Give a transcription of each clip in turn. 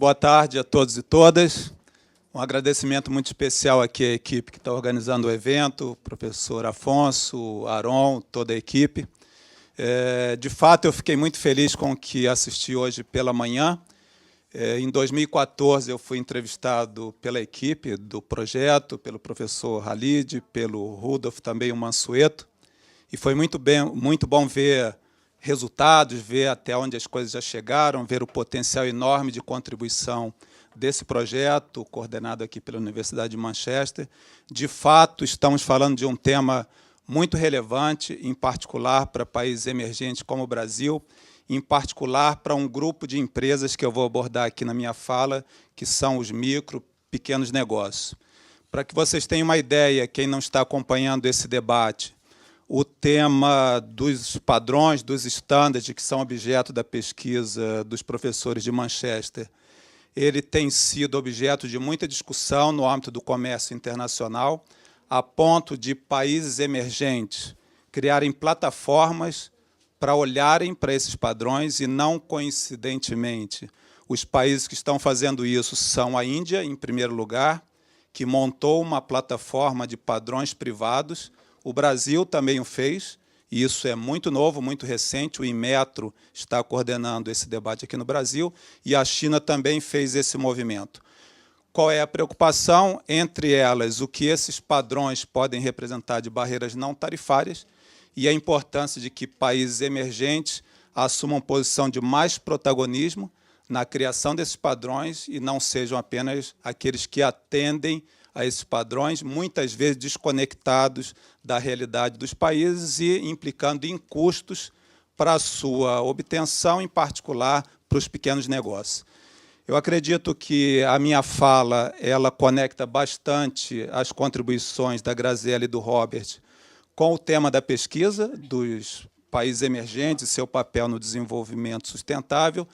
Boa tarde a todos e todas. Um agradecimento muito especial aqui à equipe que está organizando o evento, o professor Afonso, o Aron, toda a equipe. De fato, eu fiquei muito feliz com o que assisti hoje pela manhã. Em 2014, eu fui entrevistado pela equipe do projeto, pelo professor Halid, pelo Rudolf, também o Mansueto, e foi muito bom ver resultados, ver até onde as coisas já chegaram, ver o potencial enorme de contribuição desse projeto, coordenado aqui pela Universidade de Manchester. De fato, estamos falando de um tema muito relevante, em particular para países emergentes como o Brasil, em particular para um grupo de empresas que eu vou abordar aqui na minha fala, que são os micro, pequenos negócios. Para que vocês tenham uma ideia, quem não está acompanhando esse debate, o tema dos padrões, dos estándares, que são objeto da pesquisa dos professores de Manchester, ele tem sido objeto de muita discussão no âmbito do comércio internacional, a ponto de países emergentes criarem plataformas para olharem para esses padrões, e não coincidentemente, os países que estão fazendo isso são a Índia, em primeiro lugar, que montou uma plataforma de padrões privados. O Brasil também o fez, e isso é muito novo, muito recente. O Inmetro está coordenando esse debate aqui no Brasil, e a China também fez esse movimento. Qual é a preocupação? Entre elas, o que esses padrões podem representar de barreiras não tarifárias e a importância de que países emergentes assumam posição de mais protagonismo na criação desses padrões e não sejam apenas aqueles que atendem a esses padrões, muitas vezes desconectados da realidade dos países e implicando em custos para a sua obtenção, em particular para os pequenos negócios. Eu acredito que a minha fala ela conecta bastante as contribuições da Graziella e do Robert com o tema da pesquisa dos países emergentes e seu papel no desenvolvimento sustentável,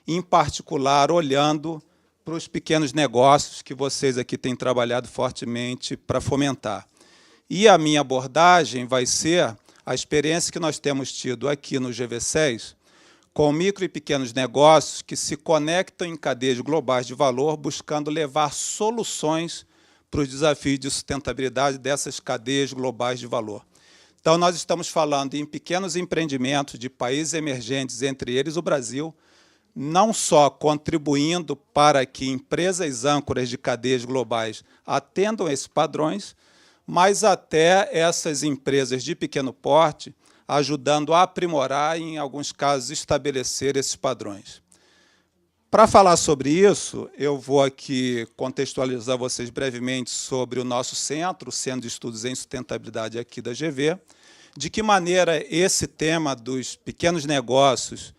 em particular olhando para os pequenos negócios que vocês aqui têm trabalhado fortemente para fomentar. E a minha abordagem vai ser a experiência que nós temos tido aqui no GV6 com micro e pequenos negócios que se conectam em cadeias globais de valor, buscando levar soluções para os desafios de sustentabilidade dessas cadeias globais de valor. Então, nós estamos falando em pequenos empreendimentos de países emergentes, entre eles o Brasil, não só contribuindo para que empresas âncoras de cadeias globais atendam a esses padrões, mas até essas empresas de pequeno porte, ajudando a aprimorar e, em alguns casos, estabelecer esses padrões. Para falar sobre isso, eu vou aqui contextualizar vocês brevemente sobre o nosso centro, o Centro de Estudos em Sustentabilidade aqui da GV, de que maneira esse tema dos pequenos negócios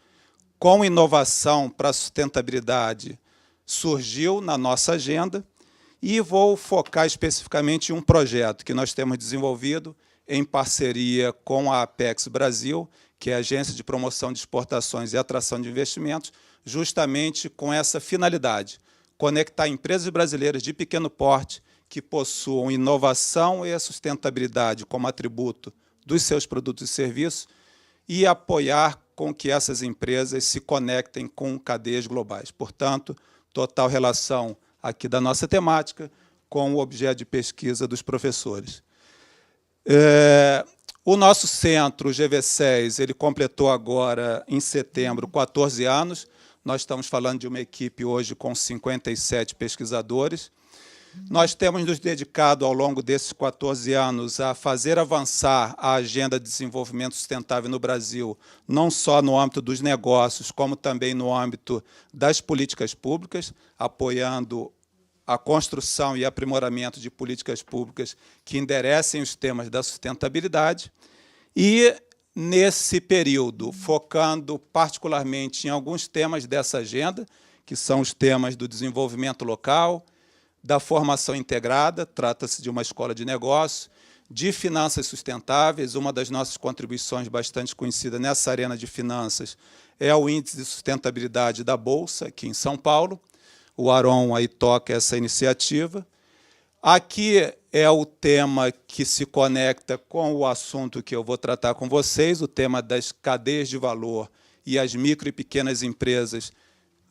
com inovação para a sustentabilidade surgiu na nossa agenda, e vou focar especificamente em um projeto que nós temos desenvolvido em parceria com a Apex Brasil, que é a Agência de Promoção de Exportações e Atração de Investimentos, justamente com essa finalidade, conectar empresas brasileiras de pequeno porte que possuam inovação e a sustentabilidade como atributo dos seus produtos e serviços e apoiar com que essas empresas se conectem com cadeias globais. Portanto, total relação aqui da nossa temática com o objeto de pesquisa dos professores. O nosso centro, o GV6, ele completou agora, em setembro, 14 anos. Nós estamos falando de uma equipe hoje com 57 pesquisadores. Nós temos nos dedicado, ao longo desses 14 anos, a fazer avançar a agenda de desenvolvimento sustentável no Brasil, não só no âmbito dos negócios, como também no âmbito das políticas públicas, apoiando a construção e aprimoramento de políticas públicas que enderecem os temas da sustentabilidade. E, nesse período, focando particularmente em alguns temas dessa agenda, que são os temas do desenvolvimento local, da formação integrada, trata-se de uma escola de negócio, de finanças sustentáveis. Uma das nossas contribuições bastante conhecida nessa arena de finanças é o Índice de Sustentabilidade da Bolsa, aqui em São Paulo. O Aron aí toca essa iniciativa. Aqui é o tema que se conecta com o assunto que eu vou tratar com vocês, o tema das cadeias de valor e as micro e pequenas empresas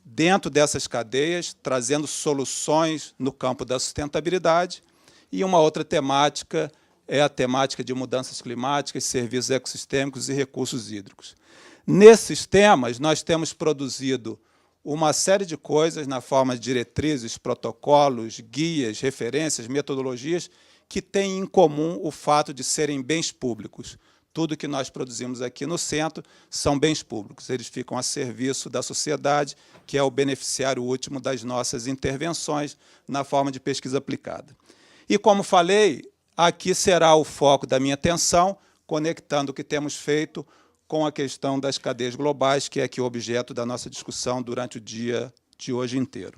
dentro dessas cadeias, trazendo soluções no campo da sustentabilidade. E uma outra temática é a temática de mudanças climáticas, serviços ecossistêmicos e recursos hídricos. Nesses temas, nós temos produzido uma série de coisas na forma de diretrizes, protocolos, guias, referências, metodologias, que têm em comum o fato de serem bens públicos. Tudo que nós produzimos aqui no centro são bens públicos. Eles ficam a serviço da sociedade, que é o beneficiário último das nossas intervenções na forma de pesquisa aplicada. E, como falei, aqui será o foco da minha atenção, conectando o que temos feito com a questão das cadeias globais, que é aqui o objeto da nossa discussão durante o dia de hoje inteiro.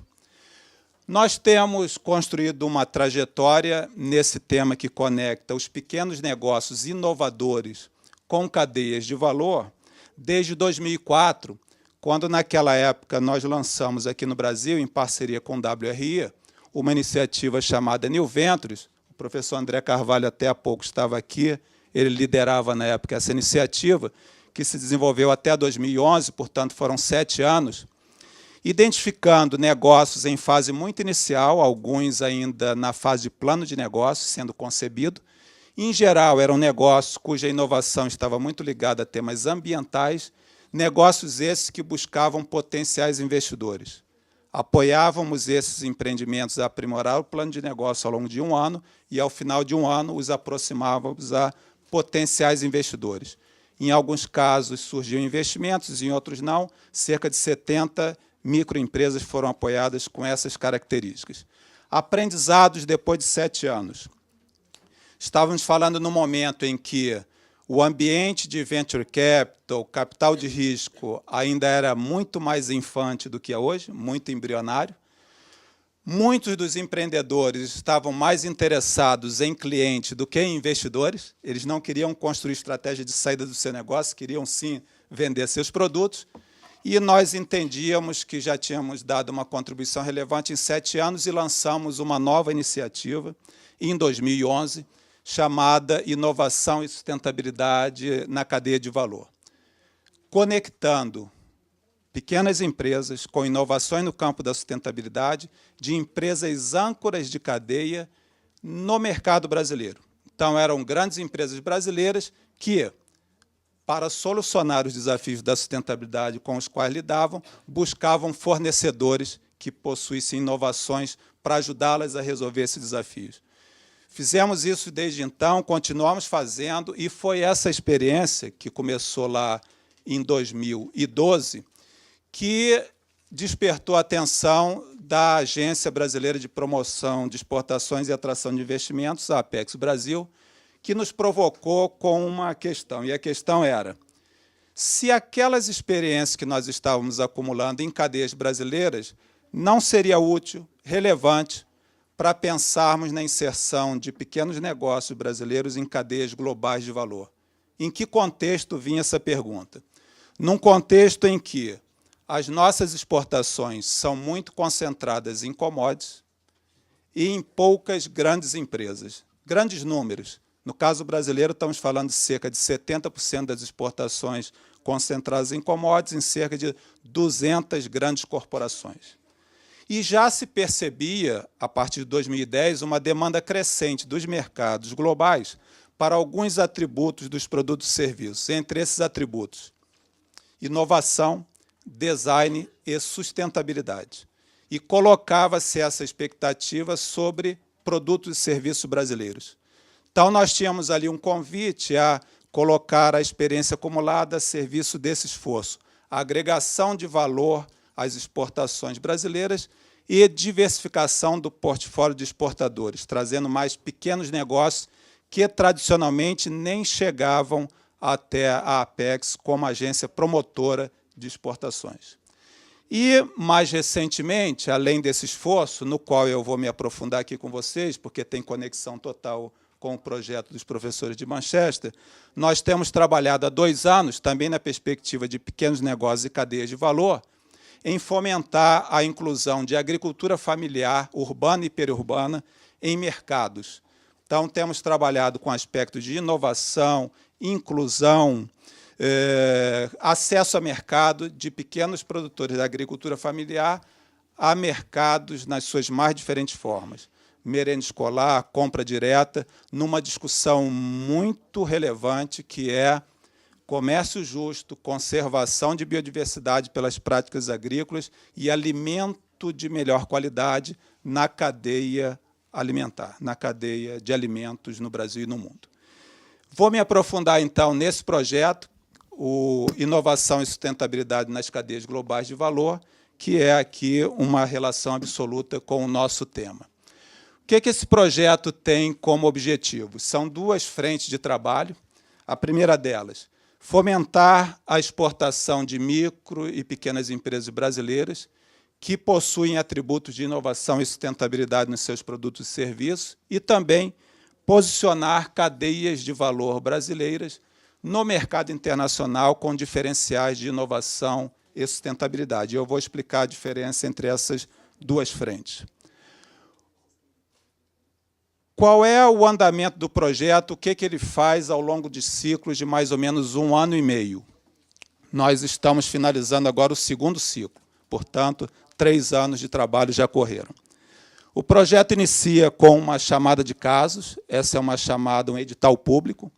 Nós temos construído uma trajetória nesse tema que conecta os pequenos negócios inovadores com cadeias de valor desde 2004, quando, naquela época, nós lançamos aqui no Brasil, em parceria com o WRI, uma iniciativa chamada New Ventures. O professor André Carvalho até há pouco estava aqui, ele liderava, na época, essa iniciativa, que se desenvolveu até 2011, portanto, foram 7 anos, identificando negócios em fase muito inicial, alguns ainda na fase de plano de negócio, sendo concebido. Em geral, eram negócios cuja inovação estava muito ligada a temas ambientais, negócios esses que buscavam potenciais investidores. Apoiávamos esses empreendimentos a aprimorar o plano de negócio ao longo de 1 ano e, ao final de 1 ano, os aproximávamos a potenciais investidores. Em alguns casos, surgiam investimentos, em outros não. Cerca de 70 microempresas foram apoiadas com essas características. Aprendizados depois de 7 anos. Estávamos falando no momento em que o ambiente de venture capital, capital de risco, ainda era muito mais infante do que é hoje, muito embrionário. Muitos dos empreendedores estavam mais interessados em clientes do que em investidores. Eles não queriam construir estratégia de saída do seu negócio, queriam, sim, vender seus produtos. E nós entendíamos que já tínhamos dado uma contribuição relevante em 7 anos e lançamos uma nova iniciativa, em 2011, chamada Inovação e Sustentabilidade na Cadeia de Valor, conectando pequenas empresas com inovações no campo da sustentabilidade de empresas âncoras de cadeia no mercado brasileiro. Então, eram grandes empresas brasileiras que, para solucionar os desafios da sustentabilidade com os quais lidavam, buscavam fornecedores que possuíssem inovações para ajudá-las a resolver esses desafios. Fizemos isso desde então, continuamos fazendo, e foi essa experiência, que começou lá em 2012, que despertou a atenção da Agência Brasileira de Promoção de Exportações e Atração de Investimentos, a Apex Brasil, que nos provocou com uma questão. E a questão era, se aquelas experiências que nós estávamos acumulando em cadeias brasileiras não seria útil, relevante, para pensarmos na inserção de pequenos negócios brasileiros em cadeias globais de valor. Em que contexto vinha essa pergunta? Num contexto em que as nossas exportações são muito concentradas em commodities e em poucas grandes empresas. Grandes números. No caso brasileiro, estamos falando de cerca de 70% das exportações concentradas em commodities, em cerca de 200 grandes corporações. E já se percebia, a partir de 2010, uma demanda crescente dos mercados globais para alguns atributos dos produtos e serviços. Entre esses atributos, inovação, design e sustentabilidade. E colocava-se essa expectativa sobre produtos e serviços brasileiros. Então, nós tínhamos ali um convite a colocar a experiência acumulada a serviço desse esforço, a agregação de valor às exportações brasileiras e diversificação do portfólio de exportadores, trazendo mais pequenos negócios que, tradicionalmente, nem chegavam até a Apex como agência promotora de exportações. E, mais recentemente, além desse esforço, no qual eu vou me aprofundar aqui com vocês, porque tem conexão total com o projeto dos professores de Manchester, nós temos trabalhado há 2 anos, também na perspectiva de pequenos negócios e cadeias de valor, em fomentar a inclusão de agricultura familiar, urbana e periurbana, em mercados. Então, temos trabalhado com aspectos de inovação, inclusão, acesso a mercado de pequenos produtores da agricultura familiar a mercados nas suas mais diferentes formas. Merenda escolar, compra direta, numa discussão muito relevante, que é comércio justo, conservação de biodiversidade pelas práticas agrícolas e alimento de melhor qualidade na cadeia alimentar, na cadeia de alimentos no Brasil e no mundo. Vou me aprofundar, então, nesse projeto, o Inovação e Sustentabilidade nas Cadeias Globais de Valor, que é aqui uma relação absoluta com o nosso tema. O que esse projeto tem como objetivo? São duas frentes de trabalho. A primeira delas, fomentar a exportação de micro e pequenas empresas brasileiras que possuem atributos de inovação e sustentabilidade nos seus produtos e serviços, e também posicionar cadeias de valor brasileiras no mercado internacional com diferenciais de inovação e sustentabilidade. Eu vou explicar a diferença entre essas duas frentes. Qual é o andamento do projeto? O que ele faz ao longo de ciclos de mais ou menos 1 ano e meio? Nós estamos finalizando agora o segundo ciclo, portanto, 3 anos de trabalho já correram. O projeto inicia com uma chamada de casos, essa é uma chamada, um edital público,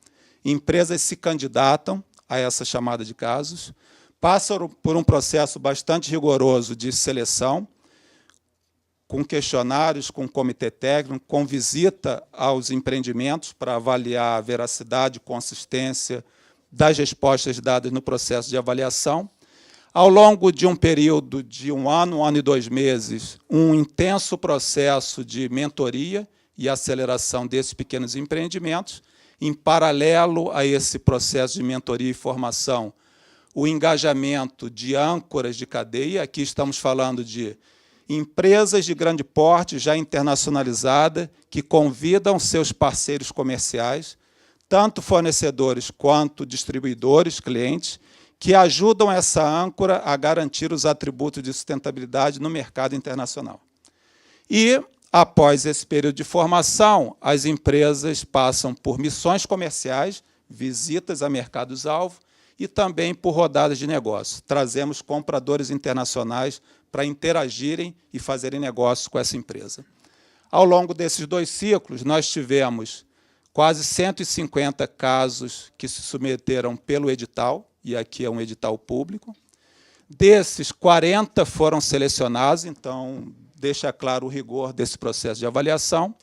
empresas se candidatam a essa chamada de casos, passam por um processo bastante rigoroso de seleção, com questionários, com comitê técnico, com visita aos empreendimentos para avaliar a veracidade e consistência das respostas dadas no processo de avaliação. Ao longo de um período de 1 ano e 2 meses, um intenso processo de mentoria e aceleração desses pequenos empreendimentos. Em paralelo a esse processo de mentoria e formação, o engajamento de âncoras de cadeia. Aqui estamos falando de empresas de grande porte, já internacionalizadas, que convidam seus parceiros comerciais, tanto fornecedores quanto distribuidores, clientes, que ajudam essa âncora a garantir os atributos de sustentabilidade no mercado internacional. E, após esse período de formação, as empresas passam por missões comerciais, visitas a mercados-alvo e também por rodadas de negócio. Trazemos compradores internacionais para interagirem e fazerem negócio com essa empresa. Ao longo desses 2 ciclos, nós tivemos quase 150 casos que se submeteram pelo edital, e aqui é um edital público. Desses, 40 foram selecionados, então deixa claro o rigor desse processo de avaliação.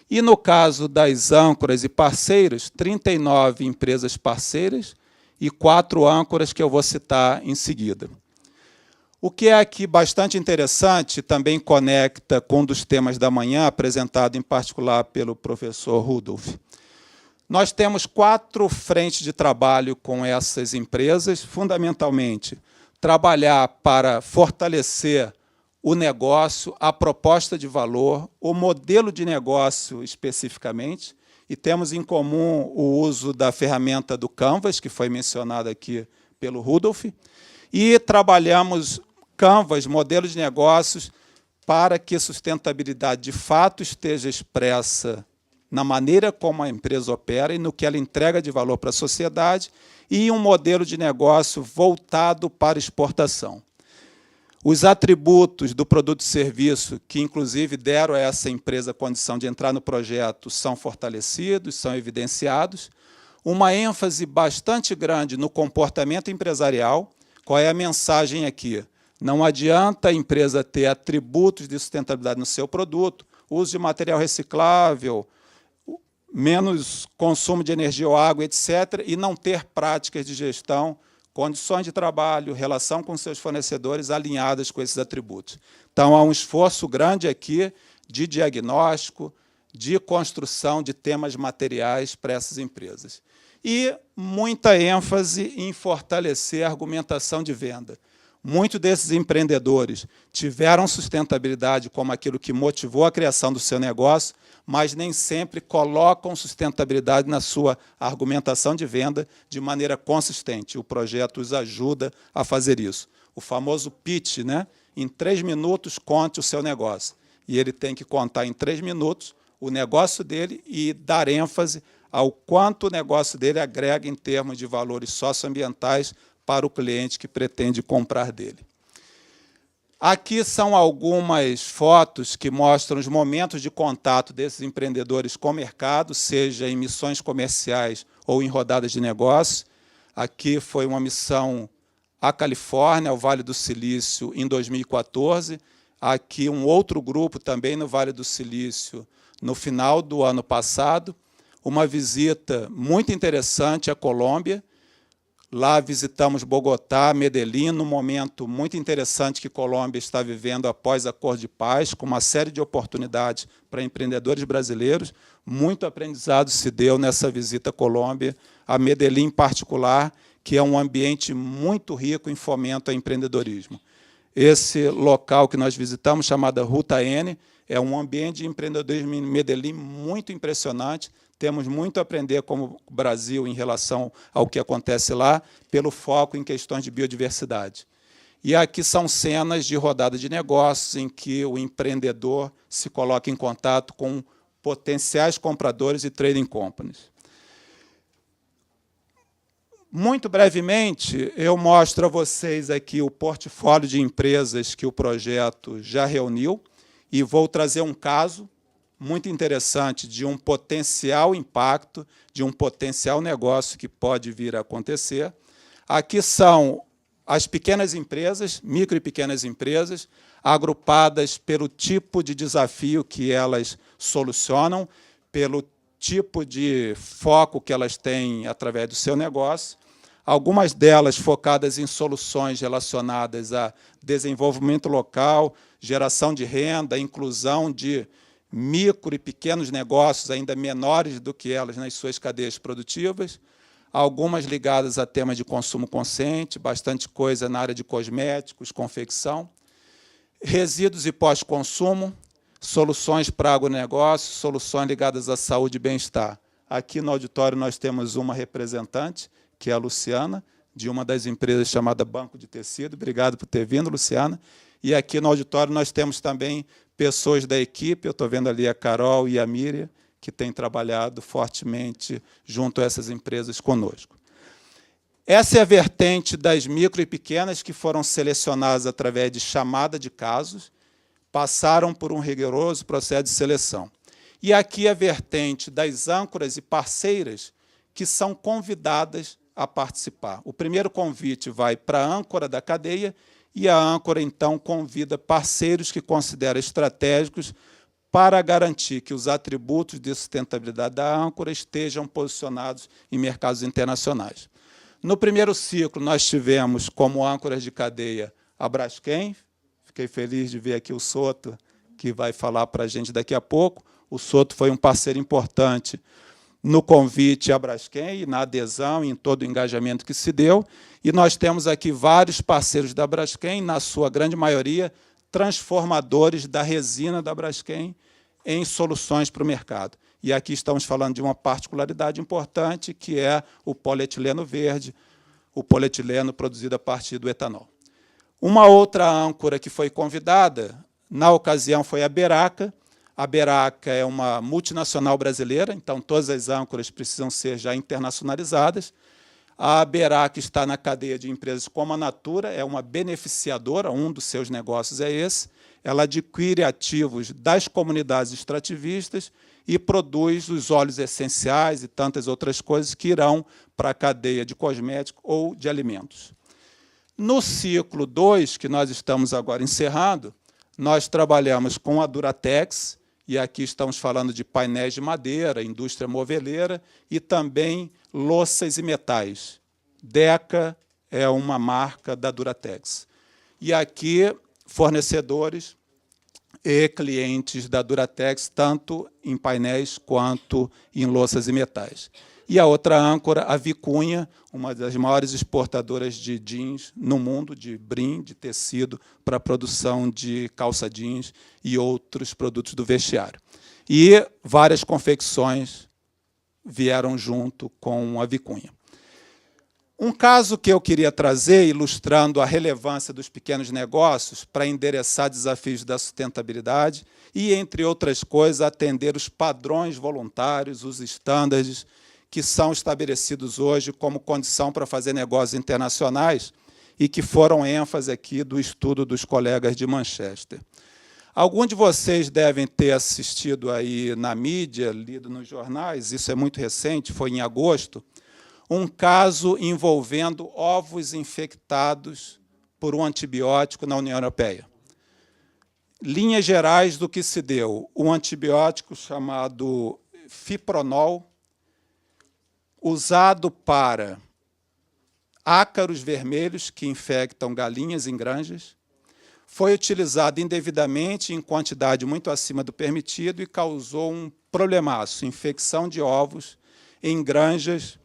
E, no caso das âncoras e parceiros, 39 empresas parceiras e 4 âncoras que eu vou citar em seguida. O que é aqui bastante interessante, também conecta com um dos temas da manhã, apresentado em particular pelo professor Rudolph. Nós temos 4 frentes de trabalho com essas empresas, fundamentalmente, trabalhar para fortalecer o negócio, a proposta de valor, o modelo de negócio especificamente, e temos em comum o uso da ferramenta do Canvas, que foi mencionada aqui pelo Rudolph, e trabalhamos Canvas, modelo de negócios, para que a sustentabilidade de fato esteja expressa na maneira como a empresa opera e no que ela entrega de valor para a sociedade, e um modelo de negócio voltado para exportação. Os atributos do produto e serviço, que inclusive deram a essa empresa a condição de entrar no projeto, são fortalecidos, são evidenciados. Uma ênfase bastante grande no comportamento empresarial. Qual é a mensagem aqui? Não adianta a empresa ter atributos de sustentabilidade no seu produto, uso de material reciclável, menos consumo de energia ou água, etc., e não ter práticas de gestão, condições de trabalho, relação com seus fornecedores alinhadas com esses atributos. Então, há um esforço grande aqui de diagnóstico, de construção de temas materiais para essas empresas. E muita ênfase em fortalecer a argumentação de venda. Muitos desses empreendedores tiveram sustentabilidade como aquilo que motivou a criação do seu negócio, mas nem sempre colocam sustentabilidade na sua argumentação de venda de maneira consistente. O projeto os ajuda a fazer isso. O famoso pitch, né? Em 3 minutos, conte o seu negócio. E ele tem que contar em 3 minutos o negócio dele e dar ênfase ao quanto o negócio dele agrega em termos de valores socioambientais para o cliente que pretende comprar dele. Aqui são algumas fotos que mostram os momentos de contato desses empreendedores com o mercado, seja em missões comerciais ou em rodadas de negócio. Aqui foi uma missão à Califórnia, ao Vale do Silício, em 2014. Aqui um outro grupo também no Vale do Silício, no final do ano passado. Uma visita muito interessante à Colômbia. Lá visitamos Bogotá, Medellín, num momento muito interessante que Colômbia está vivendo após o Acordo de Paz, com uma série de oportunidades para empreendedores brasileiros. Muito aprendizado se deu nessa visita à Colômbia, a Medellín em particular, que é um ambiente muito rico em fomento ao empreendedorismo. Esse local que nós visitamos, chamado Ruta N, é um ambiente de empreendedorismo em Medellín muito impressionante. Temos muito a aprender como Brasil em relação ao que acontece lá, pelo foco em questões de biodiversidade. E aqui são cenas de rodada de negócios, em que o empreendedor se coloca em contato com potenciais compradores e trading companies. Muito brevemente, eu mostro a vocês aqui o portfólio de empresas que o projeto já reuniu, e vou trazer um caso muito interessante de um potencial impacto, de um potencial negócio que pode vir a acontecer. Aqui são as pequenas empresas, micro e pequenas empresas, agrupadas pelo tipo de desafio que elas solucionam, pelo tipo de foco que elas têm através do seu negócio. Algumas delas focadas em soluções relacionadas a desenvolvimento local, geração de renda, inclusão de micro e pequenos negócios ainda menores do que elas nas suas cadeias produtivas, algumas ligadas a temas de consumo consciente, bastante coisa na área de cosméticos, confecção, resíduos e pós-consumo, soluções para agronegócio, soluções ligadas à saúde e bem-estar. Aqui no auditório nós temos uma representante, que é a Luciana, de uma das empresas chamada Banco de Tecido. Obrigado por ter vindo, Luciana. E aqui no auditório nós temos também pessoas da equipe, eu estou vendo ali a Carol e a Miriam, que têm trabalhado fortemente junto a essas empresas conosco. Essa é a vertente das micro e pequenas que foram selecionadas através de chamada de casos, passaram por um rigoroso processo de seleção. E aqui a vertente das âncoras e parceiras que são convidadas a participar. O primeiro convite vai para a âncora da cadeia, e a âncora, então, convida parceiros que considera estratégicos para garantir que os atributos de sustentabilidade da âncora estejam posicionados em mercados internacionais. No primeiro ciclo, nós tivemos como âncoras de cadeia a Braskem. Fiquei feliz de ver aqui o Soto, que vai falar para a gente daqui a pouco. O Soto foi um parceiro importante no convite à Braskem, na adesão e em todo o engajamento que se deu. E nós temos aqui vários parceiros da Braskem, na sua grande maioria, transformadores da resina da Braskem em soluções para o mercado. E aqui estamos falando de uma particularidade importante, que é o polietileno verde, o polietileno produzido a partir do etanol. Uma outra âncora que foi convidada, na ocasião, foi a Beraca. A Beraca é uma multinacional brasileira, então todas as âncoras precisam ser já internacionalizadas. A Beraca está na cadeia de empresas como a Natura, é uma beneficiadora, um dos seus negócios é esse. Ela adquire ativos das comunidades extrativistas e produz os óleos essenciais e tantas outras coisas que irão para a cadeia de cosméticos ou de alimentos. No ciclo 2, que nós estamos agora encerrando, nós trabalhamos com a Duratex, e aqui estamos falando de painéis de madeira, indústria moveleira, e também louças e metais. Deca é uma marca da Duratex. E aqui, fornecedores e clientes da Duratex, tanto em painéis quanto em louças e metais. E a outra âncora, a Vicunha, uma das maiores exportadoras de jeans no mundo, de brim, de tecido, para a produção de calça jeans e outros produtos do vestiário. E várias confecções vieram junto com a Vicunha. Um caso que eu queria trazer, ilustrando a relevância dos pequenos negócios para endereçar desafios da sustentabilidade e, entre outras coisas, atender os padrões voluntários, os estándares que são estabelecidos hoje como condição para fazer negócios internacionais e que foram ênfase aqui do estudo dos colegas de Manchester. Alguns de vocês devem ter assistido aí na mídia, lido nos jornais, isso é muito recente, foi em agosto, um caso envolvendo ovos infectados por um antibiótico na União Europeia. Linhas gerais do que se deu, um antibiótico chamado fipronol, usado para ácaros vermelhos que infectam galinhas em granjas, foi utilizado indevidamente em quantidade muito acima do permitido e causou um problemaço, infecção de ovos em granjas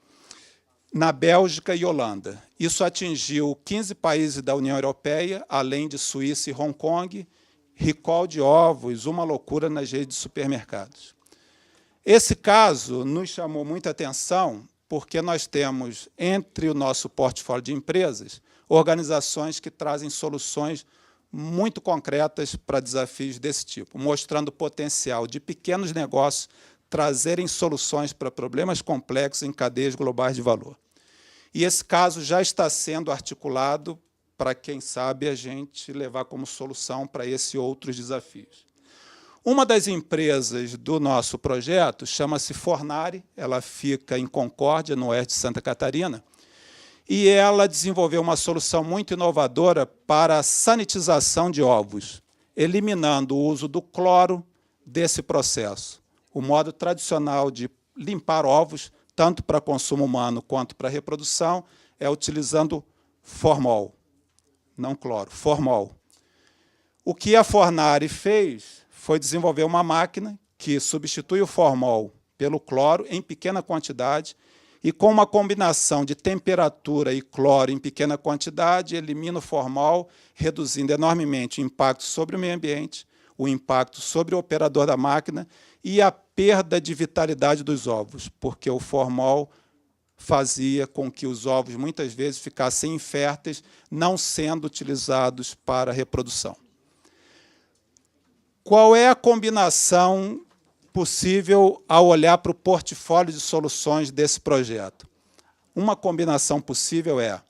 na Bélgica e Holanda. Isso atingiu 15 países da União Europeia, além de Suíça e Hong Kong, recall de ovos, uma loucura nas redes de supermercados. Esse caso nos chamou muita atenção porque nós temos, entre o nosso portfólio de empresas, organizações que trazem soluções muito concretas para desafios desse tipo, mostrando o potencial de pequenos negócios trazerem soluções para problemas complexos em cadeias globais de valor. E esse caso já está sendo articulado para, quem sabe, a gente levar como solução para esses outros desafios. Uma das empresas do nosso projeto chama-se Fornari, ela fica em Concórdia, no oeste de Santa Catarina, e ela desenvolveu uma solução muito inovadora para a sanitização de ovos, eliminando o uso do cloro desse processo. O modo tradicional de limpar ovos, tanto para consumo humano quanto para reprodução, é utilizando formol, não cloro, formol. O que a Fornari fez foi desenvolver uma máquina que substitui o formol pelo cloro em pequena quantidade e, com uma combinação de temperatura e cloro em pequena quantidade, elimina o formol, reduzindo enormemente o impacto sobre o meio ambiente, o impacto sobre o operador da máquina e a perda de vitalidade dos ovos, porque o formol fazia com que os ovos, muitas vezes, ficassem inférteis, não sendo utilizados para a reprodução. Qual é a combinação possível ao olhar para o portfólio de soluções desse projeto? Uma combinação possível é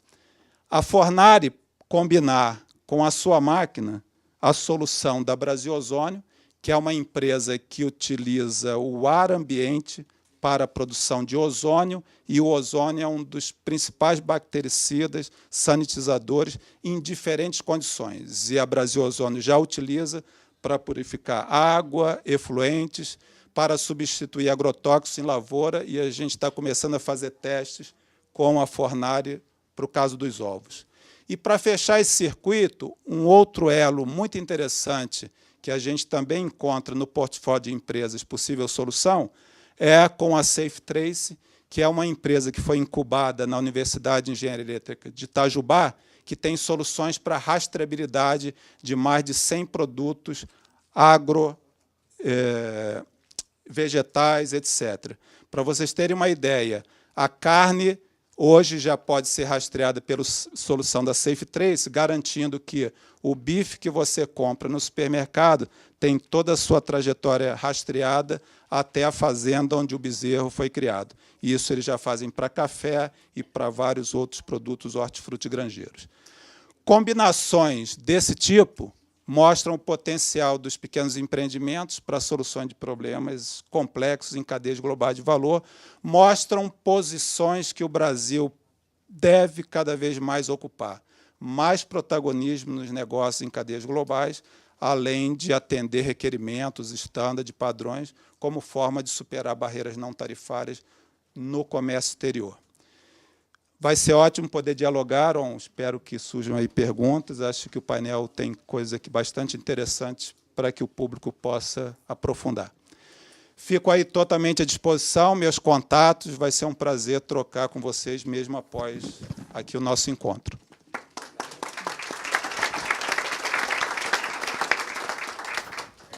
a Fornari combinar com a sua máquina a solução da Brasil Ozônio, que é uma empresa que utiliza o ar ambiente para a produção de ozônio, e o ozônio é um dos principais bactericidas sanitizadores em diferentes condições. E a Brasil Ozônio já utiliza para purificar água, efluentes, para substituir agrotóxicos em lavoura, e a gente está começando a fazer testes com a Fornari para o caso dos ovos. E, para fechar esse circuito, um outro elo muito interessante que a gente também encontra no portfólio de empresas possível solução é com a SafeTrace, que é uma empresa que foi incubada na Universidade de Engenharia Elétrica de Itajubá, que tem soluções para rastreabilidade de mais de 100 produtos vegetais, etc. Para vocês terem uma ideia, a carne hoje já pode ser rastreada pela solução da SafeTrace, garantindo que o bife que você compra no supermercado tem toda a sua trajetória rastreada até a fazenda onde o bezerro foi criado. E isso eles já fazem para café e para vários outros produtos hortifrutigranjeiros. Combinações desse tipo mostram o potencial dos pequenos empreendimentos para a solução de problemas complexos em cadeias globais de valor, mostram posições que o Brasil deve cada vez mais ocupar, mais protagonismo nos negócios em cadeias globais, além de atender requerimentos, estándares, padrões, como forma de superar barreiras não tarifárias no comércio exterior. Vai ser ótimo poder dialogar, espero que surjam aí perguntas. Acho que o painel tem coisas aqui bastante interessantes para que o público possa aprofundar. Fico aí totalmente à disposição, meus contatos, vai ser um prazer trocar com vocês mesmo após aqui o nosso encontro.